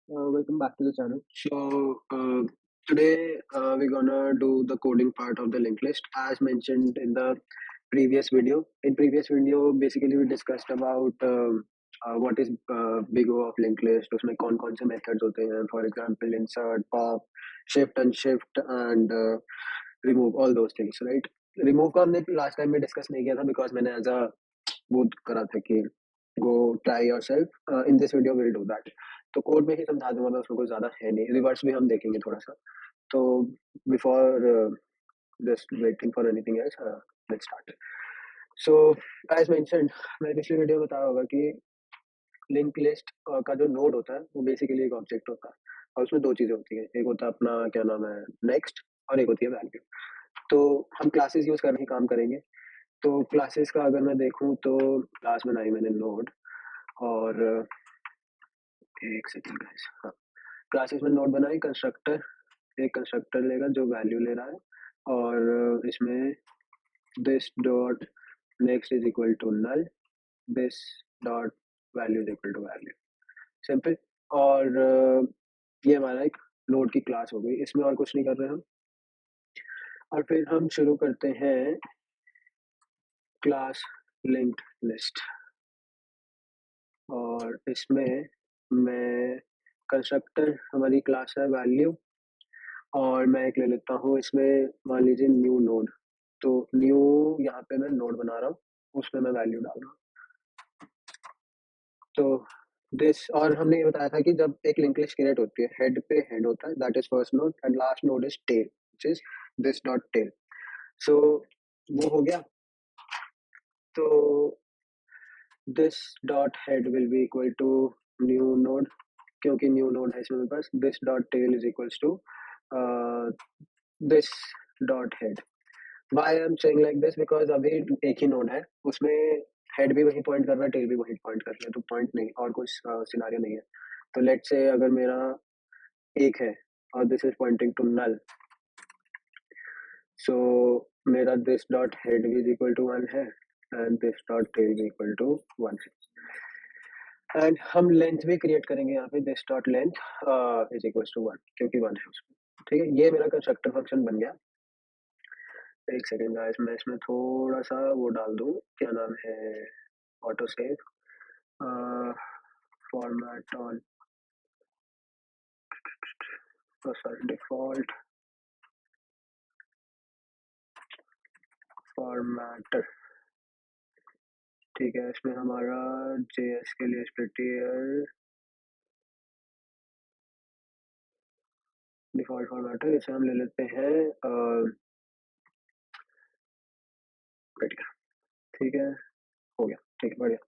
Welcome back to the channel. Today we're gonna do the coding part of the linked list as mentioned in the previous video. In previous video, basically we discussed about what is big O of linked list, उसमें कौन-कौन से methods होते हैं, for example insert, pop, shift, unshift and remove, all those things, right? Remove को हमने last time में discuss नहीं किया था because मैंने as a वो करा था कि go try yourself. In this video we'll do that. तो कोड में ही समझा दूंगा मैं, उसमें कुछ ज़्यादा है नहीं, रिवर्स भी हम देखेंगे थोड़ा सा। तो before just waiting for anything else, let's start. So as mentioned, मैंने पिछली वीडियो में बताया होगा कि लिंक लिस्ट का जो नोड होता है वो बेसिकली एक ऑब्जेक्ट होता है और उसमें दो चीज़ें होती हैं, एक होता है अपना क्या नाम है नेक्स्ट और एक होती है वैल्यू। तो हम क्लासेस यूज़ करने ही काम करेंगे। तो क्लासेस का अगर मैं देखूँ तो क्लास बनाई मैंने नोड और एक सेकेंड गाइस, हाँ, क्लासेस में नोड बनाई, कंस्ट्रक्टर, एक कंस्ट्रक्टर लेगा जो वैल्यू ले रहा है और इसमें this dot next is equal to null, this dot value is equal to value, simple. और ये हमारा एक नोड की क्लास हो गई, इसमें और कुछ नहीं कर रहे हम। और फिर हम शुरू करते हैं क्लास लिंक्ड लिस्ट और इसमें मैं कंस्ट्रक्टर हमारी क्लास है वैल्यू और मैं एक ले लेता हूँ इसमें, मान लीजिए न्यू नोड। तो न्यू यहाँ पे मैं नोड बना रहा हूँ, उसमें मैं वैल्यू डाल रहा हूँ। तो दिस, और हमने ये बताया था कि जब एक लिंक लिस्ट क्रिएट होती है, हेड पे हेड होता है, that is first node and last node is tail, which is this dot tail. So वो हो गया। तो this dot head will be equal to new node, क्योंकि न्यू नोड है इसमें मेरे पास, this dot tail is equals to this dot head. Why I'm saying like this? Because अभी एक ही नोड है, उसमें हेड भी वही पॉइंट कर रहा है, टेल भी वही पॉइंट कर रहा है, तो पॉइंट नहीं और कुछ सिनारियो नहीं है। तो लेट्स से अगर मेरा एक है और this is pointing to null, so मेरा दिस डॉट हेड भी इज इक्वल टू 1 है एंड दिस डॉट टेल भी इक्वल टू 1 है। एंड हम लेंथ भी क्रिएट करेंगे यहाँ पे, this dot length is equal to 1, क्योंकि 1 है उसमें। ठीक है, ये मेरा कंस्ट्रक्टर फंक्शन बन गया। एक सेकेंड गाइस, मैं इसमें थोड़ा सा वो डाल दूँ, क्या नाम है, auto save, format on, sorry, default formatter। ठीक है, इसमें हमारा JS के लिए prettier डिफॉल्ट फॉर्मेटर, इसे हम ले लेते हैं prettier। ठीक है, हो गया, ठीक है, बढ़िया,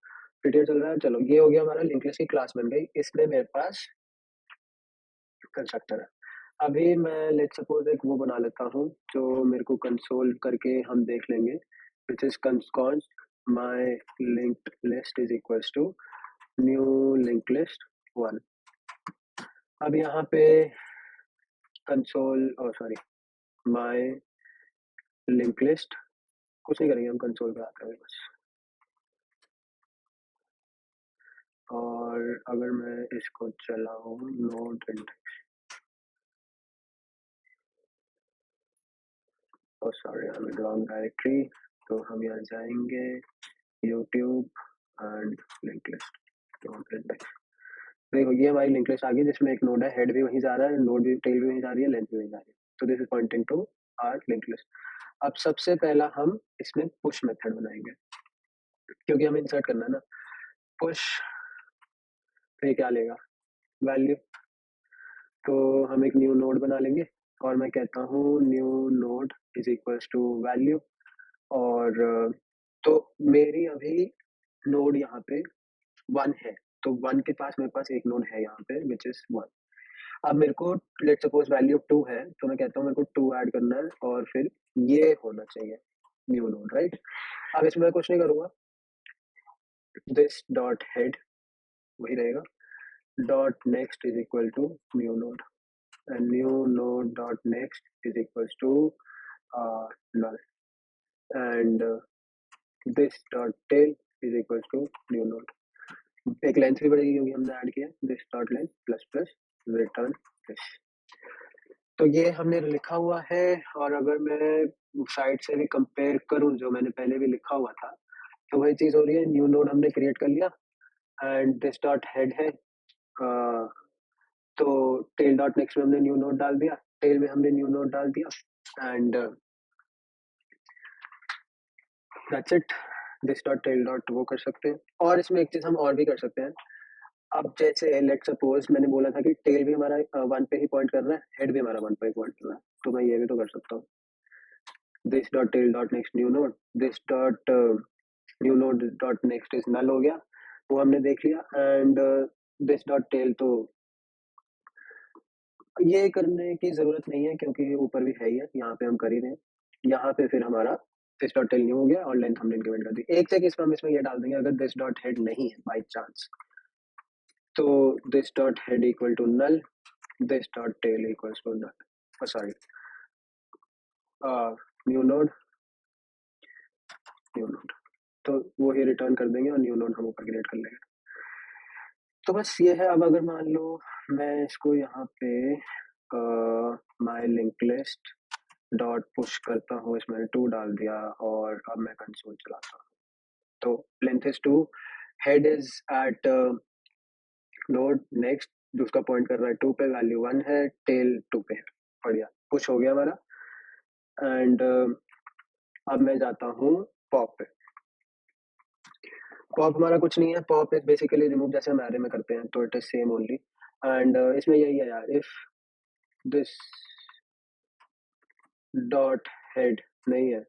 prettier चल रहा है। चलो, ये हो गया हमारा लिंक लिस्ट की क्लास बन गई, इसमें मेरे पास कंस्ट्रक्टर है। अभी मैं लेट सपोज एक वो बना लेता हूँ जो मेरे को कंसोल करके हम देख लेंगे, which is const my linked list is equals to new linked list 1। अब यहाँ पे कंसोल, और सॉरी, my linked list, कुछ नहीं करेंगे हम, कंसोल पे आते हैं बस। और अगर मैं इसको चलाऊँ नोड इंडेक्स, और sorry I am in wrong directory, तो हम यहाँ जाएंगे YouTube and link list node index. देखो, ये हमारी लिंक लिस्ट आ गई जिसमें एक नोड है, हेड भी वहीं जा रहा है, नोड भी, टेल भी वहीं जा रही है, लेंथ भी वहीं जा रही है। तो this is pointing to our link list. अब सबसे पहला हम इसमें पुश मेथड बनाएंगे, क्योंकि हमें इंसर्ट करना है ना। पुश पे क्या लेगा, वैल्यू। तो हम एक न्यू नोड बना लेंगे और मैं कहता हूँ new node is equals to value. और तो मेरी अभी नोड यहाँ पे 1 है, तो 1 के पास मेरे पास एक नोड है यहाँ पे विच इज 1। अब मेरे को लेट सपोज वैल्यू 2 है, तो मैं कहता हूँ मेरे को 2 ऐड करना है और फिर ये होना चाहिए न्यू नोड, राइट। अब इसमें मैं कुछ नहीं करूँगा, दिस डॉट हेड वही रहेगा, dot next is equal to new node and new node dot next is equal to null and this dot tail is equal to new node। एक length भी बढ़ेगी क्योंकि हमने ऐड किया this dot length plus plus return this. तो ये हमने लिखा हुआ है, और अगर मैं साइड से भी कंपेयर करूं जो मैंने पहले भी लिखा हुआ था, तो वही चीज हो रही है। न्यू नोड हमने क्रिएट कर लिया एंड दिस डॉट हेड है, तो टेल डॉट नेक्स्ट में हमने न्यू नोड डाल दिया, टेल में हमने न्यू नोड डाल दिया and that's it. This dot tail dot वो कर सकते हैं। और इसमें एक चीज हम और भी कर सकते हैं। अब जैसे लेट सपोज मैंने बोला था कि टेल भी हमारा वन पे ही पॉइंट कर रहा है, हेड भी हमारा वन पे ही पॉइंट कर रहा है, तो मैं ये भी तो कर सकता हूँ this dot tail dot next new node, this dot new node dot next is null हो गया, वो हमने देख लिया एंड दिस डॉट टेल। तो ये करने की जरूरत नहीं है क्योंकि ऊपर भी है ही है, यहाँ पे हम कर ही रहे हैं। यहाँ पे फिर हमारा दिस डॉट टेल न्यू हो गया और लेंथ हमने इंक्रीमेंट कर दी। एक चेक इसमें हम इसमें ये डाल देंगे, अगर दिस डॉट हेड नहीं है बाई चांस, तो this dot head equal to null, this dot tail equals to null, sorry new node, new node, तो वो ही रिटर्न कर देंगे और न्यू नोड हम ऊपर क्रिएट कर लेंगे। तो बस ये है। अब अगर मान लो मैं इसको यहाँ पे माई लिंक लिस्ट डॉट पुश करता हूँ, इसमें 2 डाल दिया और अब मैं कंसोल चलाता हूँ, तो length is 2, head is eight node next जो उसका पॉइंट कर रहा है 2 पे, वैल्यू 1 है, टेल 2 पे है, बढ़िया पुश हो गया हमारा। एंड अब मैं जाता हूँ पॉप पे। पॉप हमारा कुछ नहीं है, पॉप इज बेसिकली रिमूव, जैसे हम एरे में करते हैं, तो it is same only. And इसमें यही है यार, इफ दिस डॉट हेड नहीं है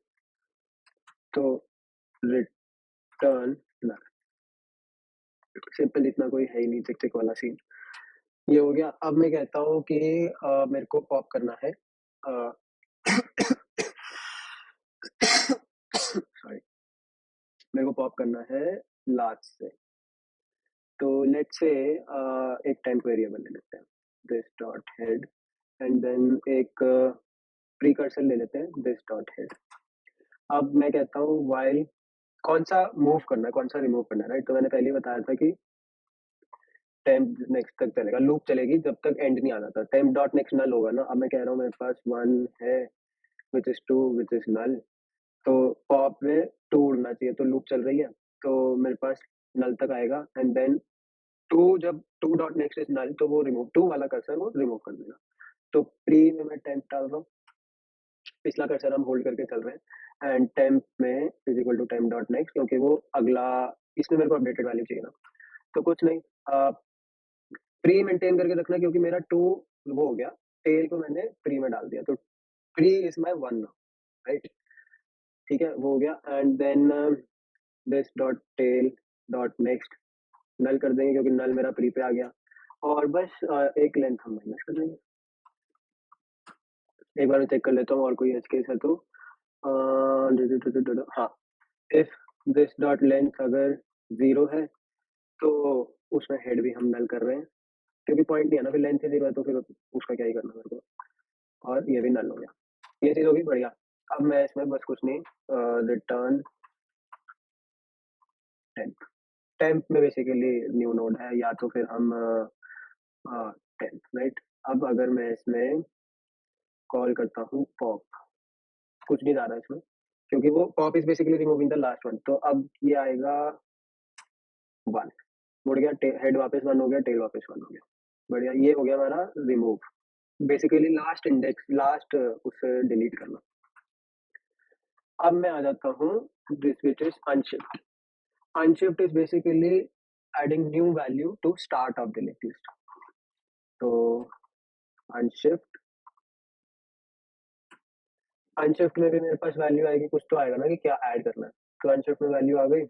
तो रिटर्न ना, सिंपल, इतना कोई है ही नहीं टिक टिक वाला सीन। ये हो गया। अब मैं कहता हूँ कि मेरे को पॉप करना है सॉरी, मेरे को पॉप करना है लास्ट से। तो लेट से एक टेम्प वेरिएबल ले लेते हैं this dot head and then एक प्रीकर्सर ले लेते हैं दिस डॉट हेड। अब मैं कहता हूँ वाइल कौन सा मूव करना है, कौन सा रिमूव करना है, राइट। तो मैंने पहले बताया था कि टेम्प नेक्स्ट तक चलेगा, लूप चलेगी जब तक एंड नहीं आ जाता। टेम्प डॉट नेक्स्ट नल होगा ना। अब मैं कह रहा हूँ मेरे पास 1 है which is 2 which is null, तो पॉप में 2 उड़ना चाहिए, तो लूप चल रही है, तो मेरे पास नल तक आएगा एंड देन 2, जब 2 डॉट नेक्स्ट इज नल तो वो रिमूव 2 वाला कर्सर वो रिमूव कर देगा। तो प्री में मैं टेम्प डाल रहा हूँ, पिछला कर्सर हम होल्ड करके चल रहे हैं एंड टेम्प में is equal to temp dot next, क्योंकि वो अगला, इसमें मेरे को अपडेटेड वैल्यू चाहिए ना, तो कुछ नहीं, प्री मेंटेन करके रखना क्योंकि मेरा 2 वो हो गया, टेल को मैंने प्री में डाल दिया, तो pre is my 1 now, right. ठीक है, वो हो गया and then this dot tail dot next null कर देंगे क्योंकि नल मेरा प्री पे आ गया, और बस एक लेंथ हम माइनस कर देंगे। एक बार मैं चेक कर लेता हूँ और कोई एज केस है तो हाँ, इफ दिस डॉट लेंथ अगर 0 है तो उसमें हेड भी हम नल कर रहे हैं क्योंकि पॉइंट नहीं है ना, फिर लेंथ ही 0 है तो फिर उसका क्या ही करना मेरे को, और ये भी नल हो गया। ये चीज होगी बढ़िया। अब मैं इसमें बस कुछ नहीं, रिटर्न टेम्प, टेम्प में बेसिकली न्यू नोड है, या तो फिर हम टेम्प, राइट। अब अगर मैं इसमें कॉल करता हूँ पॉप, कुछ नहीं जा रहा इसमें क्योंकि वो pop is basically removing the last one, तो अब ये आएगा 1, मुड़ गया, हेड वापस 1 हो गया, टेल वापस 1 हो गया, बढ़िया। ये हो गया हमारा remove, basically last index, last उसे डिलीट करना। अब मैं आ जाता हूँ this which is unshift. Unshift is basically adding new value to start of the link list. तो अनशिफ्ट, अनशिफ्ट में भी मेरे पास वैल्यू आएगी, कुछ तो आएगा ना कि क्या ऐड करना है, तो अनशिफ्ट में वैल्यू आ गई।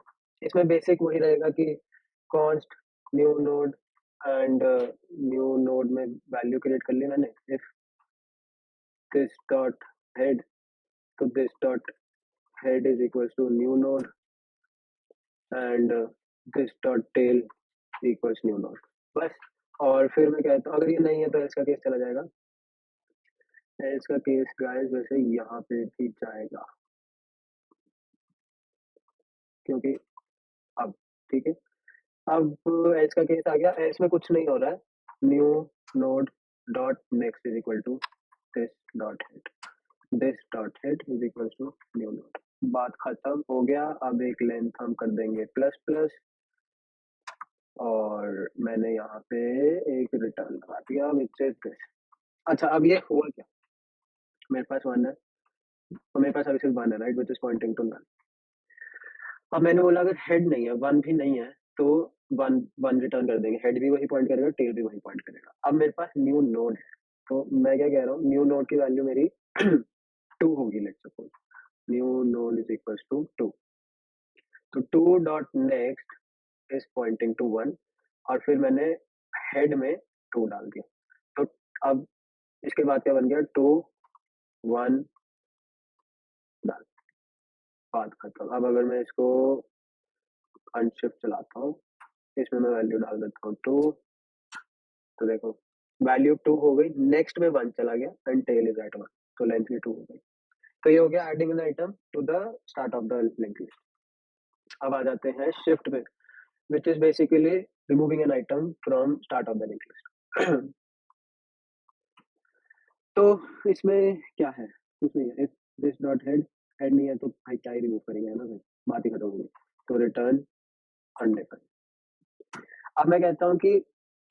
इसमें बेसिक वही रहेगा कि const new node and new node में वैल्यू क्रिएट कर ली मैंने, इफ दिस डॉट हेड, तो this dot head is equals to new node and this dot tail equals new node, बस। और फिर मैं कहता हूँ अगर ये नहीं है तो इसका केस चला जाएगा, इसका केस गाइस वैसे यहाँ पे भी जाएगा क्योंकि अब ठीक है। अब एज का केस आ गया, एज में कुछ नहीं हो रहा है, new node dot next is equal to this dot head, this dot head is equal to new node. बात खत्म हो गया। अब एक लेंथ हम कर देंगे प्लस प्लस, और मैंने यहाँ पे एक रिटर्न लगा दिया विच इज दिस। अच्छा, अब ये हुआ क्या, मेरे पास वन है, तो मेरे पास अभी सिर्फ वन है, right, which is pointing to null. अब मैंने बोला अगर हेड नहीं है, वन भी नहीं है, तो वन वन रिटर्न कर देंगे, हेड भी वही पॉइंट करेगा, टेल भी वही पॉइंट करेगा। अब मेरे पास न्यू नोड है, तो मैं क्या कह रहा हूँ, न्यू नोड की वैल्यू मेरी टू होगी, let's suppose new node is equal to two. तो two dot next is pointing to one, और फिर मैंने हेड में टू डाल दिया। तो अब इसके बाद क्या बन गया, टू वन डाल, बात खत्म। अब अगर मैं इसको अनशिफ्ट चलाता हूँ, इसमें मैं वैल्यू डाल देता हूँ टू, तो देखो वैल्यू टू हो गई, नेक्स्ट में वन चला गया and tail is at one, तो लेंथ भी टू हो गई। तो ये हो गया adding an item to the start of the link list. अब आ जाते हैं शिफ्ट में, which is basically removing an item from start of the link list. तो इसमें क्या है, कुछ नहीं है, if this dot head, head नहीं है तो भाई क्या ही रिमूव करेंगे, है ना भाई, बात ही खत्म हो गई। तो रिटर्न अनडिफाइंड। अब मैं कहता हूँ कि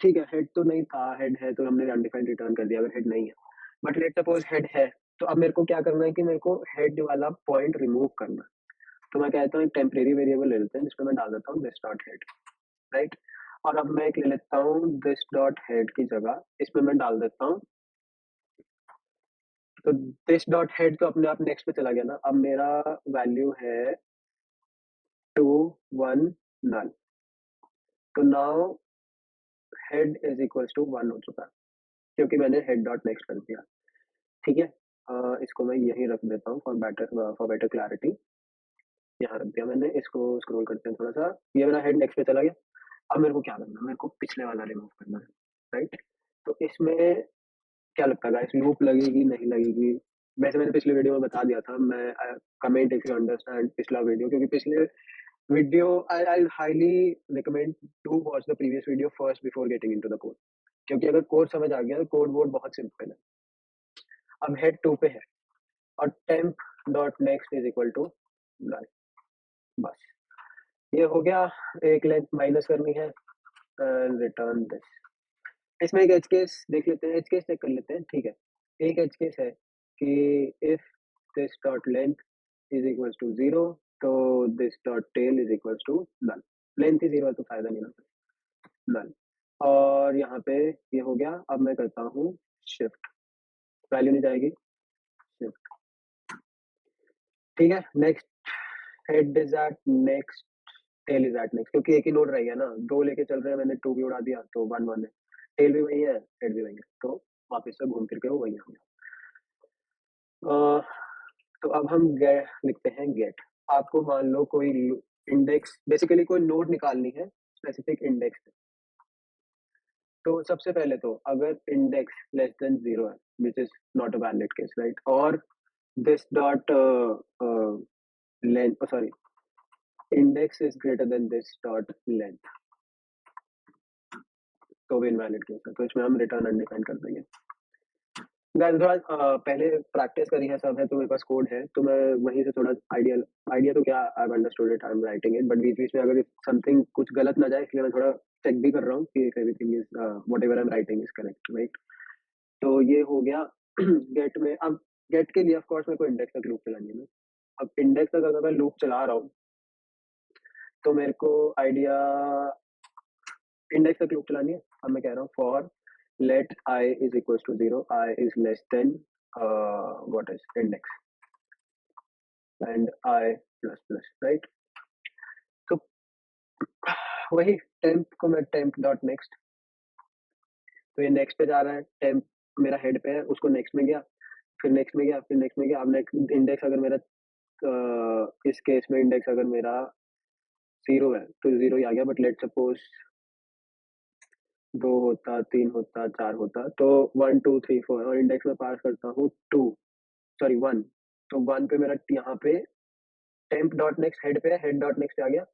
ठीक है, हेड तो नहीं था, हेड है तो हमने अनडिफाइंड रिटर्न कर दिया, अगर हेड नहीं है, बट लेट सपोज हेड है, तो अब मेरे को क्या करना है कि मेरे को हेड वाला पॉइंट रिमूव करना है। तो मैं कहता हूँ एक टेम्परेरी वेरिएबल ले लेते हैं, जिसमें मैं डाल देता हूँ दिस डॉट हेड, राइट। और अब मैं एक ले लेता हूँ दिस डॉट हेड की जगह, इसमें मैं डाल देता हूँ, तो दिस डॉट हेड तो अपने आप नेक्स्ट पे चला गया ना। अब मेरा वैल्यू है टू वन नल, तो now head is equal to one हो चुका है, क्योंकि मैंने हेड डॉट नेक्स्ट कर दिया। ठीक है, इसको मैं यहीं रख देता हूँ फॉर बेटर क्लैरिटी। यहाँ रख दिया मैंने, इसको स्क्रॉल करते हैं थोड़ा सा, ये मेरा हेड नेक्स्ट पे चला गया। अब मेरे को क्या करना है, मेरे को पिछले वाला रिमूव करना है, राइट। तो इसमें क्या लगता है गाइस, लूप लगेगी नहीं लगेगी, वैसे मैंने पिछले वीडियो में बता दिया था। मैं कमेंट इफ यू अंडरस्टैंड पिछला वीडियो, क्योंकि पिछले video I highly recommend to watch the previous video first before getting into the code, क्योंकि अगर कोड समझ आ गया तो कोड वोड बहुत सिंपल है। अब हेड टू पे है, और temp dot next is equal to null, बस ये हो गया। एक लेंथ माइनस करनी है एंड रिटर्न दिस। इसमें एक एज केस देख लेते हैं, एज केस चेक कर लेते हैं, ठीक है। एक एज केस है कि if this dot length is equal to zero, तो this dot tail is equal to null. Length ही जीरो है तो फायदा नहीं ना, नल। और यहाँ पे ये हो गया। अब मैं करता हूँ शिफ्ट, वैल्यू नहीं जाएगी, शिफ्ट, ठीक है। Next head is at next, tail is at next, क्योंकि एक ही नोड रह गया ना, दो लेके चल रहे हैं, मैंने टू भी उड़ा दिया, तो वन वन है, टेल भी वही है, हेड भी वही है, तो वापस से घूम फिर के वो वही आ गया। तो अब हम लिखते हैं गेट। आपको मान लो कोई इंडेक्स, बेसिकली कोई नोड निकालनी है स्पेसिफिक इंडेक्स, तो सबसे पहले तो अगर इंडेक्स लेस देन जीरो है, which is not a valid case, right, और this dot length, sorry, index is greater than this dot length, तो भी इनवैलिड केस है, तो इसमें हम रिटर्न अनडिफाइंड कर देंगे। गाइस थोड़ा पहले प्रैक्टिस करी है सब है, तो मेरे पास कोड है, तो मैं वहीं से थोड़ा आइडिया तो क्या, I have understood it, I am writing it, but बीच बीच में अगर समथिंग कुछ गलत ना जाए, इसलिए मैं थोड़ा चेक भी कर रहा हूँ कि if everything is whatever I am writing is correct, right. तो ये हो गया गेट में। अब गेट के लिए ऑफ कोर्स मेरे को इंडेक्स तक लूप चलानी है ना। अब इंडेक्स तक अगर मैं लूप चला रहा हूँ, तो मेरे को आइडिया इंडेक्स तक लूप चलानी है। अब मैं कह रहा हूँ for let I is equals to 0, I is less than what is index and I plus plus, right। तो वही temp को मैं temp dot next, तो ये next पे जा रहा है, temp मेरा head पे है, उसको next में गया, फिर next में गया, फिर next में गया। अब next index अगर मेरा इस केस में इंडेक्स अगर मेरा जीरो है, तो जीरो ही आ गया, बट लेट सपोज दो होता, तीन होता, चार होता, तो वन टू थ्री फोर, और इंडेक्स में पास करता हूँ टू, सॉरी वन, तो वन पे मेरा यहाँ पे टेम्प डॉट नेक्स्ट हेड पे है, हेड डॉट नेक्स्ट आ गया,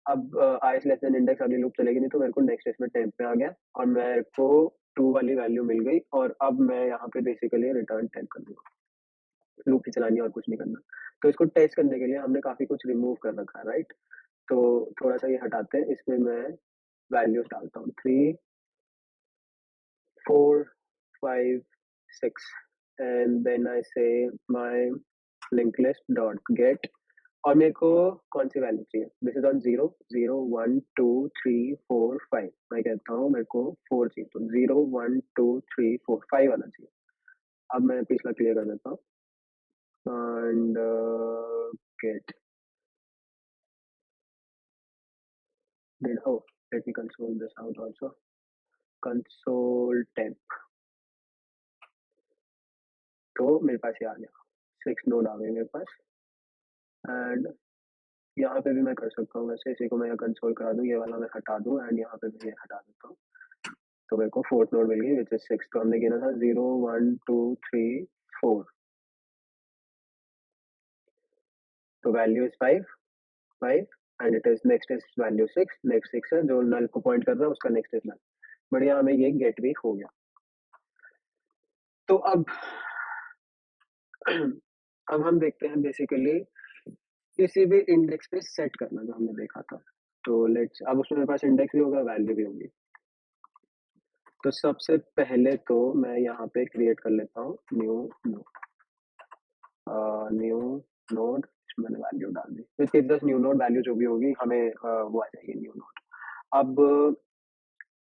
अब आई इज लेस देन इंडेक्स वाली लूप चलेगी नहीं, तो मेरे को नेक्स्ट इसमें टेम्प पे आ गया और मेरे को 2 वाली वैल्यू मिल गई और अब मैं यहाँ पे बेसिकली रिटर्न टेम्प कर दूंगा। लूप ही चलानी है और कुछ नहीं करना। तो इसको टेस्ट करने के लिए हमने काफी कुछ रिमूव कर रखा है, राइट? तो थोड़ा सा ये हटाते हैं, इसमें मैं वैल्यूज डालता हूँ 3, 4, 5, 6 एंड देन आई से my link list dot gate और मेरे को कौन सी वैल्यू चाहिए? This is on 0, 0, 1, 2, 3, 4, 5। मैं कहता हूँ मेरे को 4 चाहिए, तो 0, 1, 2, 3, 4, 5 आना चाहिए। अब मैं पिछला क्लियर कर देता हूँ and get did oh let me console this out also, console temp। तो मेरे पास ये आ गया, 6 नोड आ गए मेरे पास एंड यहाँ पे भी मैं कर सकता हूँ, वैसे इसी को मैं कंसोल करा दूँ, ये वाला मैं हटा दूँ एंड यहाँ पे मैं ये हटा देता हूँ। तो मेरे को फोर्थ नोड मिल गई विच इज 6। तो हमने गिना था 0, 1, 2, 3, 4। तो value is 5, 5 and it is next is value 6, next 6 है जो नल को पॉइंट कर रहा है, उसका नेक्स्ट इज नल। बढ़िया, हमें ये गेट भी हो गया। तो अब अब हम देखते हैं बेसिकली किसी भी इंडेक्स पे सेट करना जो हमने देखा था। तो लेट्स, अब उसमें मेरे पास इंडेक्स भी होगा, वैल्यू भी होगी। तो सबसे पहले तो मैं यहाँ पे क्रिएट कर लेता हूँ न्यू न्यू नोड। मैंने वैल्यू डाल दी, which is just new node, value जो भी होगी हमें वो आ जाएगी न्यू नोड। अब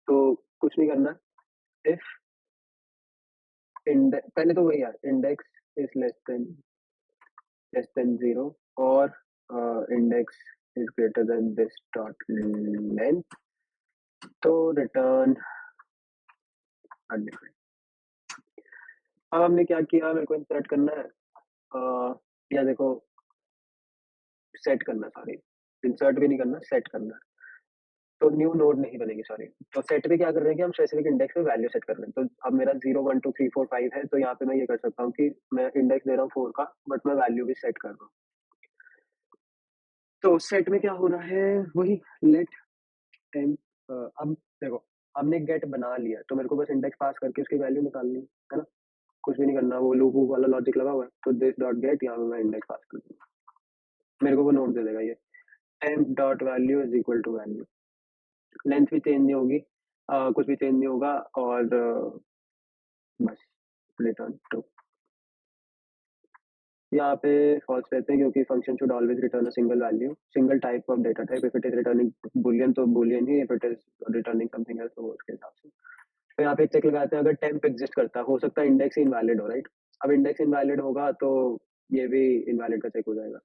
तो कुछ नहीं करना, इफ इंडेक्स, पहले तो वही यार, इंडेक्स इज लेस देन 0 और index is greater than this dot length, तो रिटर्न अनडिफाइंड। अब हमने क्या किया, मेरे को इंसर्ट करना है या देखो सेट करना, सॉरी इंसर्ट भी नहीं करना, सेट करना है। तो न्यू नोड नहीं बनेगी, सॉरी। तो सेट पे क्या कर रहे हैं कि हम स्पेसिफिक इंडेक्स पे वैल्यू सेट कर रहे हैं। तो अब मेरा 0, 1, 2, 3, 4, 5 है, तो यहाँ पे मैं ये कर सकता हूँ कि मैं इंडेक्स दे रहा हूँ 4 का, बट मैं वैल्यू भी सेट कर रहा हूँ। तो सेट में क्या हो रहा है, वही लेट टेम्प। अब देखो, हमने गेट बना लिया, तो मेरे को बस इंडेक्स पास करके उसकी वैल्यू निकालनी है ना, कुछ भी नहीं करना। वो लूप वाला लॉजिक लगा हुआ है, तो दिस डॉट गेट, यहाँ पे मैं इंडेक्स पास कर दूंगा, मेरे को वो नोट दे देगा ये temp dot value is equal to value. Length भी चेंज नहीं होगी, कुछ भी चेंज नहीं होगा और बस रिटर्न टू। यहाँ पे फॉल्स रहते हैं क्योंकि function should always return a single value, single type of data type. If it is returning boolean तो बुलियन ही, if it is returning something else तो उसके हिसाब से। तो यहाँ पे चेक लगाते हैं, अगर टेम्प एग्जिस्ट करता है, हो सकता है इंडेक्स इनवैलिड हो, राइट? अब इंडेक्स इनवैलिड होगा तो ये भी इनवैलिड का चेक हो जाएगा।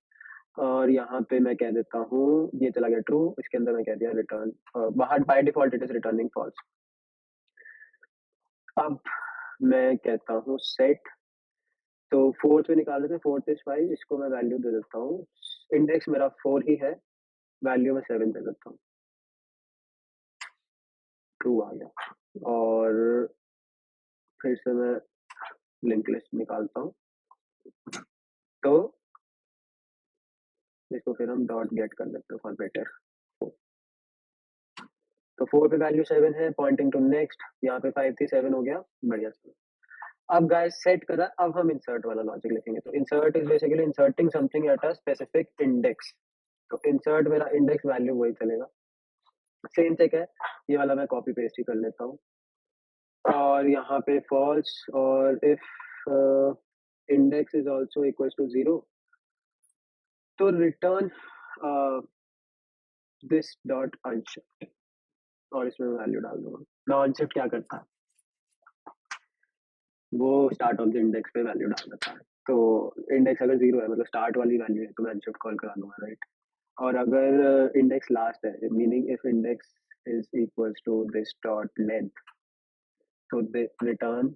और यहाँ पे मैं कह देता हूँ ये चला गया ट्रू, इसके अंदर मैं कह दिया रिटर्न, बाहर by default it is returning false. अब मैं कहता हूँ सेट, तो फोर्थ में निकाल देते हैं, फोर्थ इज 5, इसको मैं वैल्यू दे देता हूँ, इंडेक्स मेरा 4 ही है, वैल्यू में 7 दे देता हूँ, ट्रू आ गया। और फिर से मैं लिंक लिस्ट निकालता हूँ, तो इसको फिर हम डॉट गेट कर लेते हैं फॉर बेटर। तो 4 पे वैल्यू 7 है, पॉइंटिंग टू नेक्स्ट, यहाँ पे 5 थी, 7 हो गया, बढ़िया से। अब गाइस सेट करा, अब हम इंसर्ट वाला लॉजिक लिखेंगे। तो insert is basically inserting something at a specific index. तो इंसर्ट मेरा इंडेक्स वैल्यू वही चलेगा, सेम चेक है, ये वाला मैं कॉपी पेस्ट ही कर लेता हूँ और यहाँ पे फॉल्स, और if index is also equal to 0, तो रिटर्न दिस डॉट अनशिफ्ट, और इसमें वैल्यू डाल दूंगा ना। अनशिफ्ट क्या करता है, वो स्टार्ट ऑफ द इंडेक्स पे वैल्यू डाल देता है। तो इंडेक्स अगर 0 है, मतलब स्टार्ट वाली वैल्यू है, तो मैं अनशिफ्ट कॉल करा दूंगा, राइट? और अगर इंडेक्स लास्ट है, meaning if index is equal to this dot length, तो रिटर्न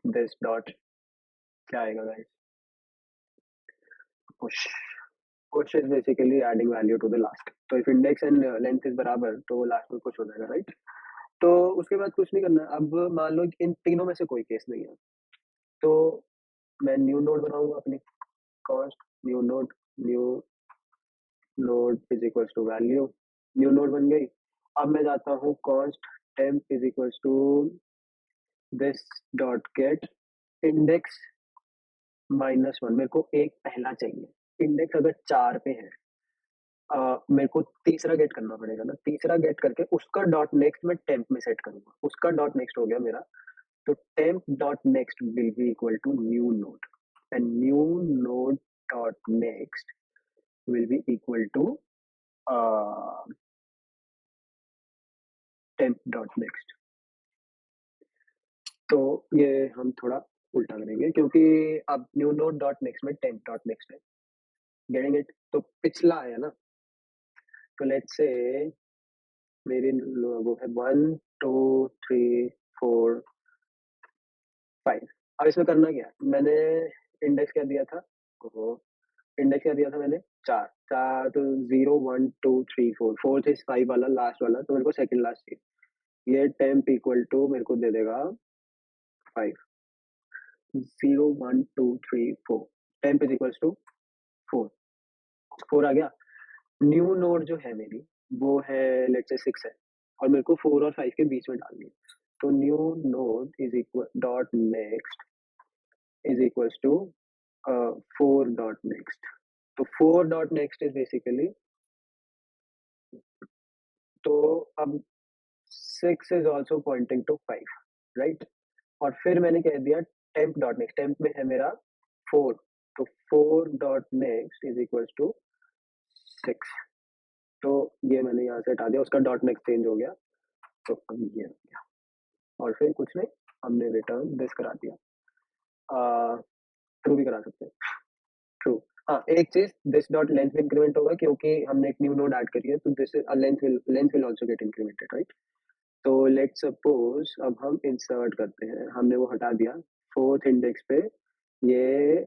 दिस डॉट, क्या आएगा guys, push. Push is basically adding value to the last. तो if index and length is बराबर, तो वो लास्ट में पुश हो जाएगा, राइट? तो उसके बाद कुछ नहीं करना है। अब मान लो कि इन तीनों में से कोई केस नहीं है, तो मैं न्यू नोड बनाऊंगा अपनी, const new node, new node is equal to value, new node बन गई। अब मैं जाता हूँ const temp is equal to this dot get index -1। मेरे को एक पहला चाहिए, इंडेक्स अगर 4 पे है, मेरे को तीसरा गेट करना पड़ेगा ना, तीसरा गेट करके उसका डॉट नेक्स्ट मैं टेम्प में सेट करूंगा, उसका डॉट नेक्स्ट हो गया मेरा। तो temp dot next will be equal to new node, and new node dot next will be equal to temp dot next. तो ये हम थोड़ा उल्टा करेंगे, क्योंकि अब न्यू नोड डॉट नेक्स्ट में टेम्प डॉट नेक्स्ट है, गेटिंग इट? तो पिछला है ना, तो लेट्स से मेरे वो है 1 2 3 4 5। अब इसमें करना क्या है, मैंने इंडेक्स क्या दिया था, वो इंडेक्स क्या दिया था मैंने, 4 4। तो 0 1 2 3 4, फोर्थ इज 5 वाला, लास्ट वाला, तो मेरे को सेकंड लास्ट चाहिए। ये टेम्प इक्वल टू मेरे को दे देगा 5। 0 1 2 3 4, टेम्प इज इक्वल टू 4। 4 आ गया। न्यू नोड जो है मेरी, वो है लेट्स से 6 है, और मेरे को 4 और 5 के बीच में डालनी है। तो new node is equal dot next is equal to 4 dot next. तो 4 डॉट नेक्स्ट इज बेसिकली, तो अब 6 is also pointing to 5, right? और फिर मैंने कह दिया टेम्प डॉट नेक्स्ट, टेम्प में है मेरा 4, तो 4 dot next is equal to 6। तो ये मैंने यहाँ से हटा दिया, उसका डॉट नेक्स्ट चेंज हो गया, तो अब ये हो गया। और फिर कुछ नहीं, हमने रिटर्न दिस करा दिया। ट्रू भी करा सकते हैं, ट्रू। हाँ, एक चीज, दिस डॉट लेंथ इंक्रीमेंट होगा क्योंकि हमने एक न्यू नोड ऐड करी है, तो this length will also get incremented, right? तो लेट्स सपोज अब हम इंसर्ट करते हैं, हमने वो हटा दिया फोर्थ इंडेक्स पे, ये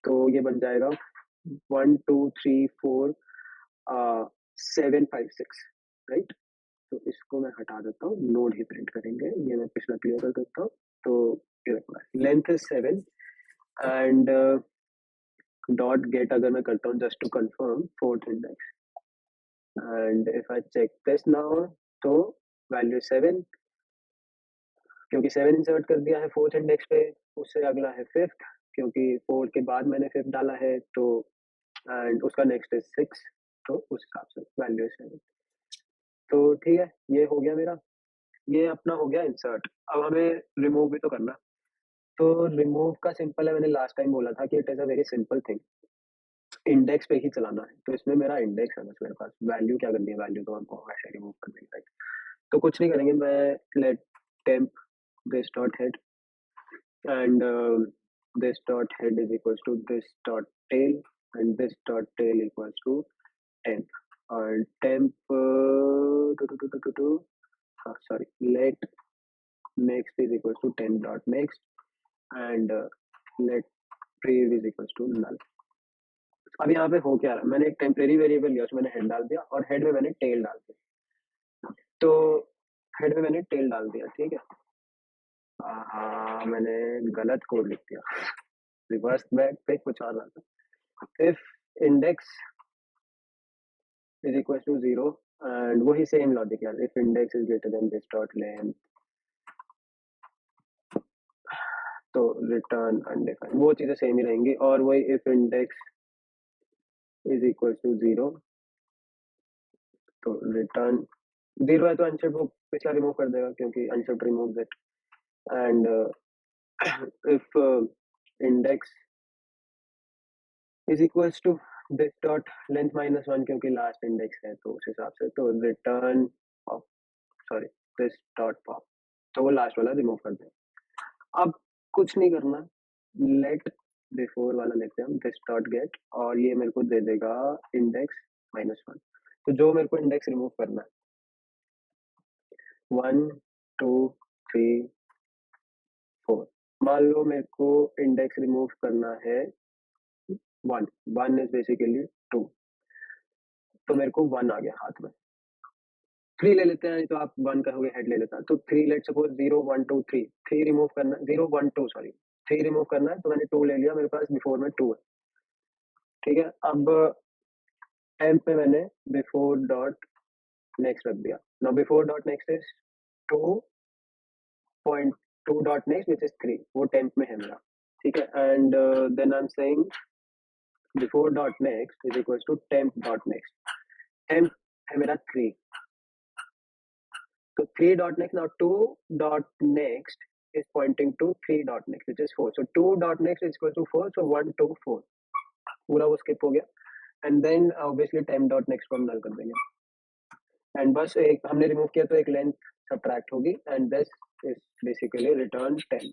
तो ये बन जाएगा 1 2 3 4 7 5 6, राइट? तो इसको मैं हटा देता हूँ, नोड ही प्रिंट करेंगे, ये मैं पिछला क्लियर कर देता हूँ। तो ये length is 7, and dot get अगर मैं करता हूँ just to confirm fourth index, and if I check this now, तो वैल्यू 7, क्योंकि 7 इंसर्ट कर दिया है फोर्थ इंडेक्स पे। उससे अगला है फिफ्थ, क्योंकि 4 के बाद मैंने फिफ्थ डाला है, तो एंड उसका नेक्स्ट इज 6, तो उस हिसाब से वैल्यू है 7। तो ठीक है, ये हो गया मेरा, ये अपना हो गया इंसर्ट। अब हमें रिमूव भी तो करना। तो रिमूव का सिंपल है, मैंने लास्ट टाइम बोला था कि it is a very simple thing, index पे ही चलाना है। तो इसमें मेरा इंडेक्स है, बस मेरे पास वैल्यू क्या करनी है, वैल्यू तो हमको वैसे रिमूव कर देंगे, राइट? तो कुछ नहीं करेंगे, मैं let temp this dot head, and this dot head is equals to this dot tail, and this dot tail equals to temp, and temp sorry, let next is equals to temp dot next, and let prev is equals to null। अब यहाँ पे हो क्या रहा है, मैंने एक temporary variable लिया, उसमें मैंने हेड डाल दिया, और हेड में मैंने टेल डाल दिया। तो हेड में मैंने टेल डाल दिया, ठीक है। हाँ, मैंने गलत कोड लिख दिया, रिवर्स बैक पे कुछ और था। If index is equals to 0, and वही सेम लॉजिक यार, if index is greater than this dot length, तो रिटर्न अनडिफाइंड, वो चीजें सेम ही रहेंगी। और वही if index is equals to 0, तो रिटर्न 0 है, तो अनशिफ्ट वो पिछला रिमूव कर देगा, क्योंकि unshift remove it. And if index is equals to this dot length -1, क्योंकि लास्ट इंडेक्स है, तो उस हिसाब से तो return of, sorry, this dot pop, तो वो लास्ट वाला रिमूव कर देगा। अब कुछ नहीं करना, लेट बिफोर वाला लेते हैं हम, दिस डॉट गेट, और ये मेरे को दे देगा इंडेक्स -1। तो जो मेरे को इंडेक्स रिमूव करना है, 1 2 3 4, मान लो मेरे को इंडेक्स रिमूव करना है 1, 1 इज बेसिकली 2, तो मेरे को 1 आ गया हाथ में। 3 ले लेते हैं, तो आप 1 कहोगे, हेड ले लेता है, तो 3, लेट सपोज 0 1 2 3, 3 रिमूव करना, 0 1 2 सॉरी, 3 रिमूव करना है, तो मैंने 2 ले लिया, मेरे पास बिफोर में 2 है, ठीक है। अब टेम्प में मैंने बिफोर डॉट नेक्स्ट रख दिया। Now before dot next is 2.2 dot next which is 3, वो टेम्प में है मेरा। ठीक है, and then I am saying before dot next is equal to temp dot next. Temp है मेरा 3, so 3 dot next, now 2 dot next is pointing to 3 dot next which is 4, so 2 dot next is equal to 4, so 1 2 4 पूरा वो skip हो गया। And then obviously 10 dot next को हम नल कर देंगे, एंड बस एक हमने रिमूव किया तो एक लेंथ सब्ट्रैक्ट होगी, and this is basically return 10।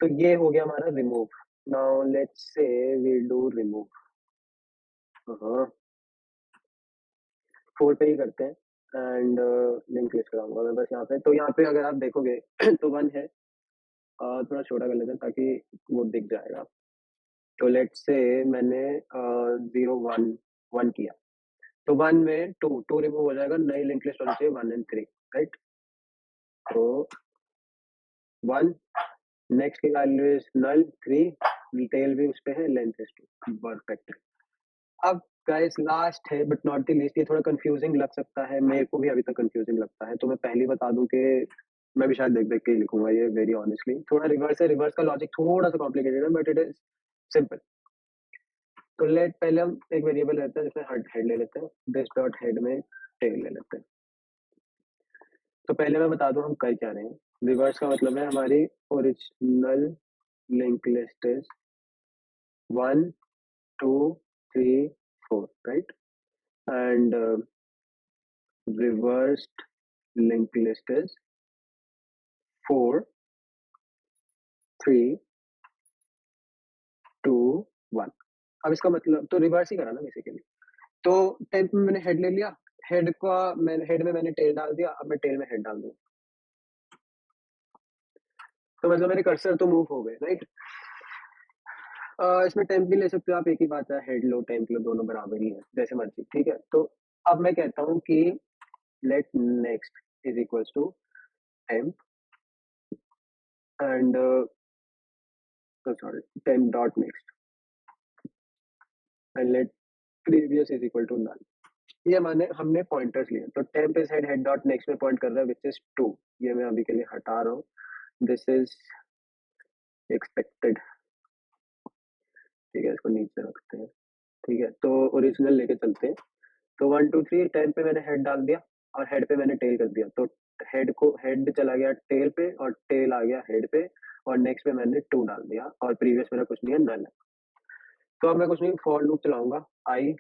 तो ये हो गया हमारा remove. Now let's say we do remove, हाँ 4 पे ही करते हैं, एंड लिंक लिस्ट कराऊंगा मैं बस यहाँ पे। तो यहाँ पे अगर आप देखोगे तो 1 है, थोड़ा छोटा कर लेते हैं ताकि वो दिख जाएगा। तो लेट्स से मैंने 0 1 1 किया, तो 1 में 2 रिमूव हो जाएगा, नई लिंक लिस्ट होनी चाहिए 1 एंड 3, राइट। तो 1 नेक्स्ट की वैल्यू इज नल 3, डिटेल भी उस पे है, लेंथ इज 2, परफेक्ट। अब गाइस लास्ट है बट नॉट द लीस्ट, ये थोड़ा कंफ्यूजिंग लग सकता है, मेरे को भी अभी तक कंफ्यूजिंग लगता है, तो मैं पहले बता दूं कि मैं भी शायद देख देख के ही लिखूंगा ये, वेरी ऑनेस्टली। थोड़ा रिवर्स है, रिवर्स का लॉजिक थोड़ा सा कॉम्प्लिकेटेड है बट इट इज सिंपल। तो लेट पहले हम एक वेरिएबल लेते हैं जिसमें हेड ले लेते हैं, दिस डॉट हेड में टेल ले लेते हैं। तो पहले मैं बता दूं हम कर क्या रहे हैं। रिवर्स का मतलब है हमारी original link list is 1 2 3 4, right, and reversed linked list is 4 3 2 1। अब इसका मतलब तो रिवर्स ही करा ना बेसिकली। तो 10th में मैंने हेड ले लिया, हेड में मैंने टेल डाल दिया, अब मैं टेल में हेड डाल दूँ, तो मतलब मेरे कर्सर तो मूव हो गए, राइट। इसमें टेम्प भी ले सकते हो आप, एक ही बात है, हेड लो टेम्प लो दोनों बराबर ही है, जैसे मर्जी, ठीक है। तो अब मैं कहता हूँ कि let next is equals to temp and sorry temp dot next and let previous is equal to null. ये माने हमने पॉइंटर्स लिए, तो temp is head, head dot next में पॉइंट कर रहा है विच इज 2, ये मैं अभी के लिए हटा रहा हूँ, दिस इज एक्सपेक्टेड, ठीक है, इसको नीचे रखते हैं। ठीक है, तो ओरिजिनल लेके चलते हैं। तो 1 2 3 टेम्प पे मैंने हेड डाल दिया और हेड पे मैंने टेल कर दिया, तो हेड चला गया टेल पे और टेल आ गया हेड पे, और नेक्स्ट पे मैंने 2 डाल दिया और प्रीवियस मेरा कुछ नहीं है, नल है। तो अब मैं कुछ नहीं, फॉर लूप चलाऊंगा, I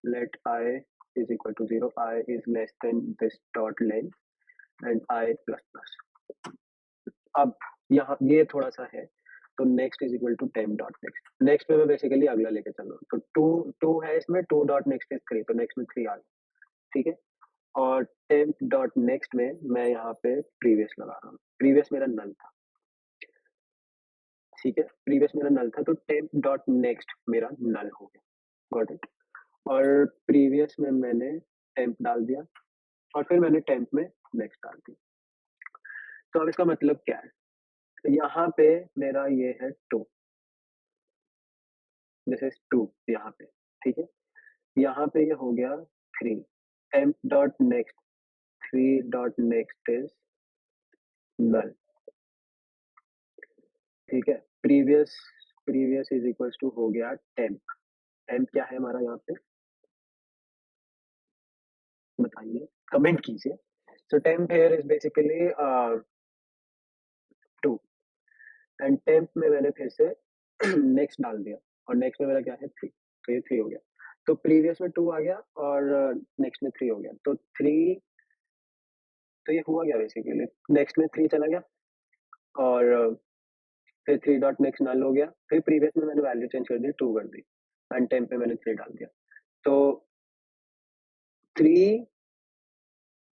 let I is equal to 0, I is less than this dot length and I plus plus. अब यहाँ ये थोड़ा सा है, तो next is equal to temp dot next, next में मैं बेसिकली अगला लेके चल रहा हूँ, तो 2 है इसमें, 2 डॉट नेक्स्ट इज 3, तो नेक्स्ट में 3 आ गया, ठीक है। और टेम्प डॉट नेक्स्ट में मैं यहाँ पे प्रीवियस लगा रहा हूँ, प्रीवियस मेरा नल था, ठीक है, प्रीवियस मेरा नल था, तो टेम्प डॉट नेक्स्ट मेरा नल हो गया, गॉट इट। और प्रीवियस में मैंने टेम्प डाल दिया और फिर मैंने टेम्प में नेक्स्ट डाल दिया। तो अब इसका मतलब क्या है, तो यहाँ पे मेरा ये है 2, दिस इज 2 यहाँ पे, ठीक है। यहाँ पे ये हो गया 3, temp dot next 3 dot next is null, ठीक है। Previous previous is equals to हो गया टेम्प, टेम्प क्या है हमारा यहाँ पे बताइए, कमेंट कीजिए। So temp here is basically 2, and temp में मैंने फिर से नेक्स्ट डाल दिया और नेक्स्ट में मेरा क्या है 3, तो ये 3 हो गया। तो प्रीवियस में 2 आ गया और नेक्स्ट में 3 हो गया, तो 3, तो ये हुआ गया बेसिकली, नेक्स्ट में 3 चला गया और फिर 3 डॉट नेक्स्ट नल हो गया, फिर प्रीवियस में मैंने वैल्यू चेंज कर दी, 2 कर दी, एंड टेम्प पे मैंने 3 डाल दिया, तो 3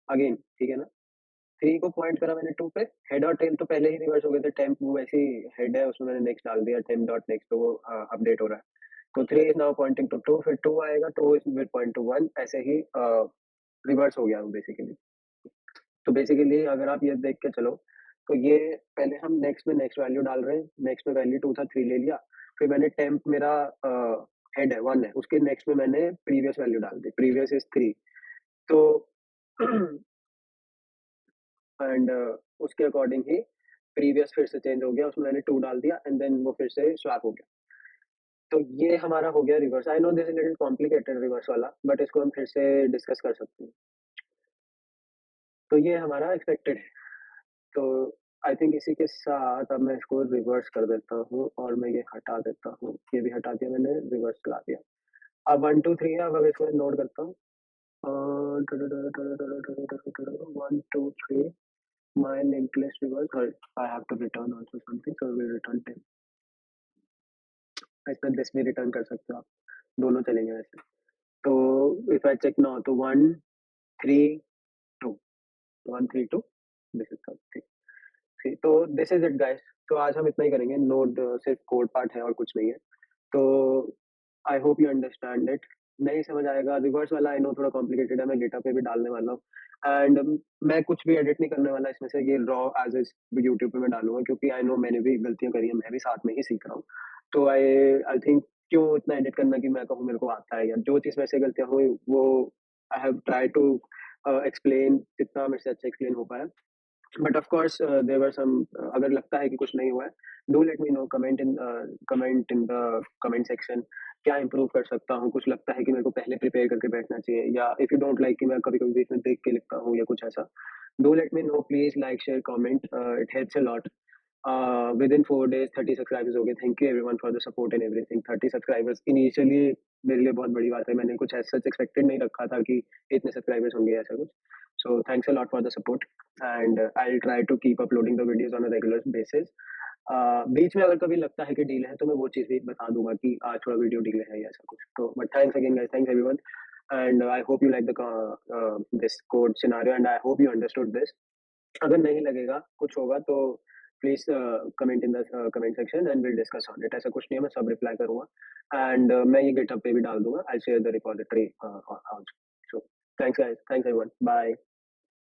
अगेन, ठीक है ना। 3 को पॉइंट करा मैंने 2 पे, हेड और टेल तो पहले ही रिवर्स हो गए थे, टेम्प वो वैसे ही हेड है, उसमें मैंने नेक्स्ट डाल दिया, टेम्प डॉट नेक्स्ट, तो वो अपडेट हो रहा है। तो 3 इज नाउ पॉइंटिंग टू 2, फिर 2 आएगा, 2 इज विल पॉइंट टू 1, ऐसे ही रिवर्स हो गया वो बेसिकली। तो बेसिकली अगर आप ये देख के चलो, तो ये पहले हम नेक्स्ट में नेक्स्ट वैल्यू डाल रहे हैं, नेक्स्ट में वैल्यू 2 था, 3 ले लिया, फिर मैंने टेम्प मेरा हेड है 1 है, उसके नेक्स्ट में मैंने प्रीवियस वैल्यू डाल दी, प्रीवियस इज़ 3। तो एंड उसके अकॉर्डिंग ही प्रीवियस फिर से चेंज हो गया, उसमें मैंने 2 डाल दिया एंड देन वो फिर से स्वैप हो गया। तो ये हमारा हो गया reverse. I know this is little complicated reverse वाला, बट इसको हम फिर से डिस्कस कर सकते हैं। तो ये हमारा एक्सपेक्टेड है। तो आई थिंक इसी के साथ अब मैं इसको रिवर्स कर देता हूँ और मैं ये हटा देता हूँ। ये भी हटा दिया मैंने, रिवर्स ला दिया। अब 1, 2, 3 है, अब इसको नोट करता हूँ। 1, 2, 3 my linked list reverse. Sorry, I have to return also something, so we'll return 10. इसमें this भी रिटर्न कर सकते हो आप, दोनों चलेंगे वैसे। तो इफ आई चेक नाउ तो 1, 3, 2, 1, 3, 2, दिस इज थ्री थ्री। तो दिस इज इट गाइस। तो आज हम इतना ही करेंगे, नोट सिर्फ कोड पार्ट है और कुछ नहीं है। तो I hope you understand it. नहीं समझ आएगा रिवर्स वाला, आई नो थोड़ा कॉम्प्लिकेटेड है, मैं गिटहब पे भी डालने वाला हूँ। एंड मैं कुछ भी एडिट नहीं करने वाला इसमें से, ये रॉ एज इज यूट्यूब पे मैं डालूंगा, क्योंकि आई नो मैंने भी गलतियां करी है, मैं भी साथ में ही सीख रहा हूँ। तो आई आई थिंक क्यों इतना एडिट करना कि मैं कहूँ मेरे को आता है, या जो चीज़ मेरे से गलतियां हुई वो I have try to explain जितना मेरे से अच्छा एक्सप्लेन हो पाया। But of course there were some, अगर लगता है कि कुछ नहीं हुआ है, do let me know, comment in the comment section, क्या इंप्रूव कर सकता हूँ, कुछ लगता है कि मेरे को पहले प्रिपेयर करके बैठना चाहिए, या इफ यू डोंट लाइक कि मैं कभी कभी बीच में देख के लिखता हूँ या कुछ ऐसा, do let me no please, like share comment, it helps a lot. With in 4 days 30 subscribers हो गए। Thank you everyone for the support and everything. 30 subscribers initially मेरे लिए बहुत बड़ी बात है, मैंने कुछ ऐसा एक्सपेक्टेड नहीं रखा था कि इतने सब्सक्राइबर्स होंगे ऐसा कुछ। So thanks a lot for the support and I will try to keep uploading the videos on a regular basis. बीच में अगर कभी लगता है कि डिले है तो मैं वो चीज़ भी बता दूंगा कि आज थोड़ा वीडियो डिले है या ऐसा कुछ। तो but thanks again guys, thanks everyone, and I hope you like the this code scenario and I hope you understood this. अगर नहीं लगेगा, कुछ होगा तो please comment in the comment section and will discuss on it. ऐसा कुछ नहीं है, मैं सब रिप्लाई करूंगा एंड मैं ये गिटहब पे भी डाल दूंगा। I share the repository also. So thanks guys, thanks everyone, bye.